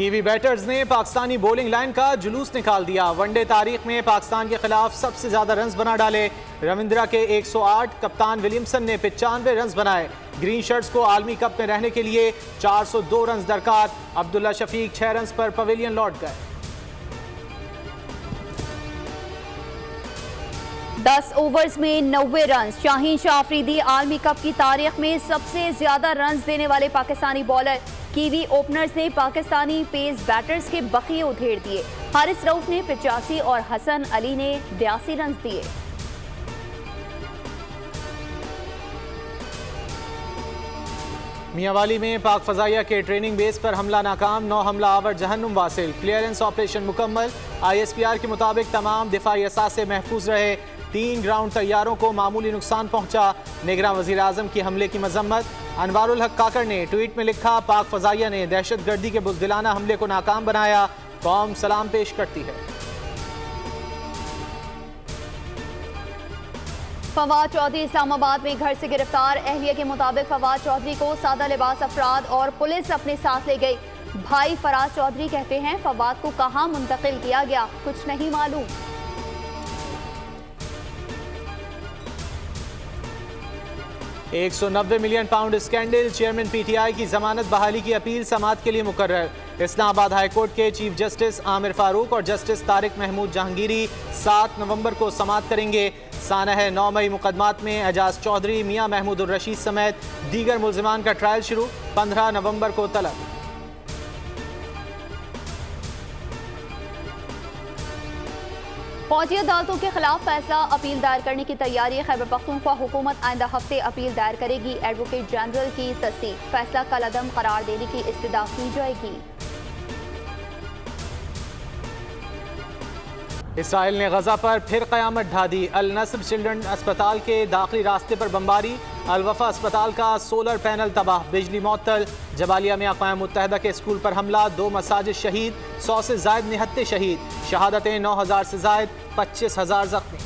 Kiwi batters ने Pakistani bowling line का जुलूस निकाल दिया। वनडे तारीख में पाकिस्तान के खिलाफ सबसे ज्यादा रन्स बना डाले। रविंद्रा के 108, कप्तान विलियमसन ने 95 रन्स बनाए। ग्रीन शर्ट्स को आलमी कप में रहने के लिए 402 रन्स दरकार। अब्दुल्ला शफीक 6 रन्स पर पवेलियन लौट गए। 10 ओवर्स में 90 रन। शाहीन शाह अफरीदी आलमी कप की तारीख में सबसे ज्यादा रन्स देने वाले पाकिस्तानी बॉलर। कीवी ओपनर्स ने पाकिस्तानी पेस बैटर्स के बखिए उधेड़ दिए। हारिस रऊफ ने 85 और हसन अली ने 82 रन दिए। मियांवाली में पाक फजाइया के ट्रेनिंग बेस पर हमला नाकाम। 9 हमला आवर जहन्नुम वासिल। क्लियरेंस ऑपरेशन मुकम्मल। ISPR के मुताबिक तमाम दिफाई असासे महफूज रहे। 3 ग्राउंड तैयारों को मामूली नुकसान पहुंचा। निगरान वजीर आजम की हमले की मजम्मत। अनवारुल हक काकड़ ने ट्वीट में लिखा, पाक फजाइया ने दहशतगर्दी के बुज़दिलाना हमले को नाकाम बनाया। कौम सलाम पेश करती है। फवाद चौधरी इस्लामाबाद में घर से गिरफ्तार। अहलिया के मुताबिक फवाद चौधरी को सादा लिबास अफराद और पुलिस अपने साथ ले गई। भाई फराज चौधरी कहते हैं फवाद को कहां मुंतकिल किया गया कुछ नहीं मालूम। £190 मिलियन स्कैंडल। चेयरमैन PTI की जमानत बहाली की अपील समाअत के लिए मुकर्रर। इस्लामाबाद हाई कोर्ट के चीफ जस्टिस आमिर फारूक और जस्टिस तारिक महमूद जहांगीरी 7 नवंबर को समाअत करेंगे। सानह 9 मई मुकदमात में एजाज चौधरी, मियां महमूद उर रशीद समेत दीगर मुल्जिमान का ट्रायल शुरू। 15 नवंबर को तलब। फौजी अदालतों के खिलाफ फैसला अपील दायर करने की तैयारी। खैबर पख्तूनख्वा हुकूमत आइंदा हफ्ते अपील दायर करेगी। एडवोकेट जनरल की तस्दीक। फैसला कलअदम करार देने की इस्तदा की जाएगी। इसराइल ने गजा पर फिर क़यामत ढा दी। अल नस्र चिल्ड्रन अस्पताल के दाखिली रास्ते पर बमबारी। अल वफा अस्पताल का सोलर पैनल तबाह। बिजली मुअत्तल। जबालिया में अक़वाम मुत्तहिदा के स्कूल पर हमला। 2 मसाजिद शहीद। 100 से ज़ायद निहत्ते शहीद। शहादतें 9000 से ज़ायद। 25,000 जख्मी।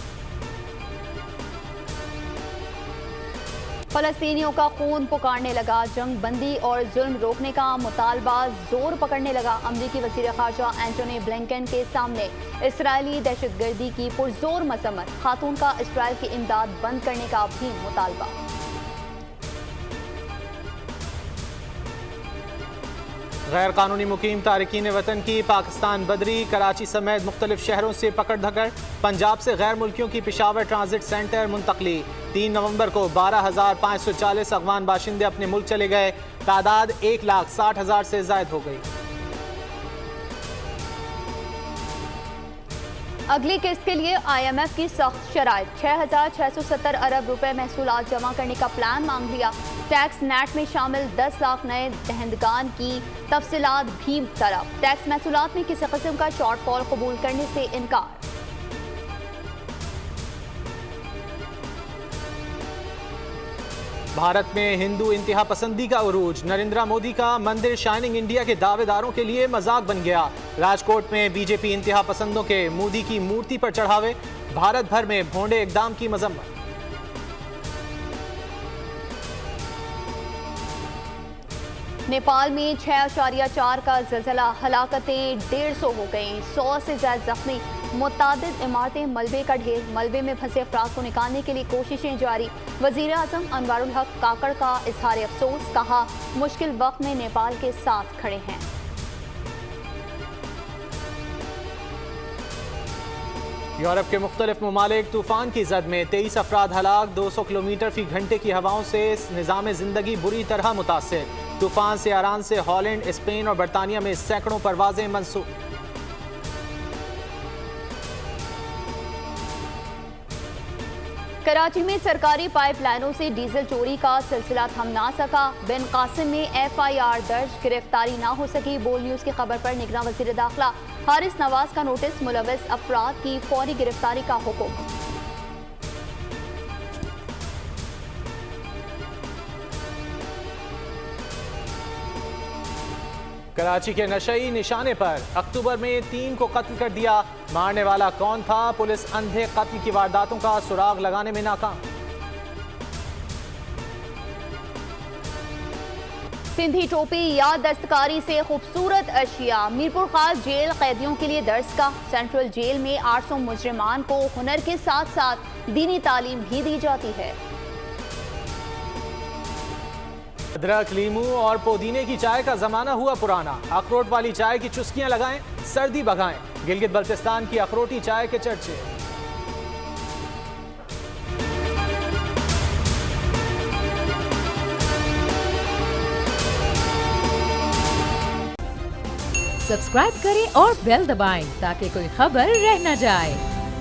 फलस्तीनियों का खून पुकारने लगा। जंग बंदी और जुल्म रोकने का मुतालबा जोर पकड़ने लगा। अमरीकी वज़ीर ख़ारजा एंटोनी ब्लिंकन के सामने इसराइली दहशतगर्दी की पुरजोर मजम्मत। खातून का इसराइल की इमदाद बंद करने का भी मुतालबा। गैर कानूनी मुकीम तारकीन वतन की पाकिस्तान बदरी। कराची समेत मुख्तलिफ शहरों से पकड़ धकड़। पंजाब से गैर मुल्कियों की पिशावर ट्रांजिट सेंटर मुंतकली। 3 नवंबर को 12,540 अफगान बाशिंदे अपने मुल्क चले गए। तादाद 1,60,000 से जायद हो गई। अगली किस्त के लिए IMF की सख्त शराइत। 6,670 अरब रुपए महसूलात जमा करने का प्लान मांग लिया। टैक्स नेट में शामिल 10 लाख नए दहंदगान की तफसीलात भी तलब। टैक्स महसूलात में किसी किस्म का शॉर्टफॉल कबूल करने से इनकार। भारत में हिंदू इंतहा पसंदी का उरूज। नरेंद्र मोदी का मंदिर शाइनिंग इंडिया के दावेदारों के लिए मजाक बन गया। राजकोट में बीजेपी इंतहा पसंदों के मोदी की मूर्ति पर चढ़ावे। भारत भर में भोंडे इकदाम की मजम्मत। नेपाल में 6.4 का ज़लज़ला। हलाकतें 150 हो गईं। 100 से ज्यादा जख्मी। मुतादिद इमारतें मलबे का ढेर। मलबे में फंसे अफराद को निकालने के लिए कोशिशें जारी। वज़ीर आज़म अनवारुल हक काकड़ का इजहार अफसोस। कहा, मुश्किल वक्त में नेपाल के साथ खड़े हैं। यूरोप के मुख्तलिफ ममालिक तूफान की जद में 23 अफराद हलाक। 200 किलोमीटर फी घंटे की हवाओं से निज़ाम ज़िंदगी बुरी तरह मुतासर। तूफान से ईरान से हॉलैंड, स्पेन और बरतानिया में सैकड़ों परवाजें मंसूख। कराची में सरकारी पाइपलाइनों से डीजल चोरी का सिलसिला थम ना सका। बिन कासिम में FIR दर्ज। गिरफ्तारी ना हो सकी। बोल न्यूज की खबर पर निगरान वज़ीर दाखिला हारिस नवाज का नोटिस। मुलव्वस अफराद की फौरी गिरफ्तारी का हुक्म। कराची के नशई निशाने पर अक्टूबर में 3 को कत्ल कर दिया। मारने वाला कौन था? पुलिस अंधे कत्ल की वारदातों का सुराग लगाने में नाकाम। सिंधी टोपी या दस्तकारी से खूबसूरत अशिया। मीरपुर खास जेल कैदियों के लिए दर्स का। सेंट्रल जेल में 800 मुजरिमान को हुनर के साथ साथ दीनी तालीम भी दी जाती है। अदरक, लीमू और पुदीने की चाय का जमाना हुआ पुराना। अखरोट वाली चाय की चुस्कियां लगाएं, सर्दी भगाएं। गिलगित बल्तिस्तान की अखरोटी चाय के चर्चे। सब्सक्राइब करें और बेल दबाएं ताकि कोई खबर रह न जाए।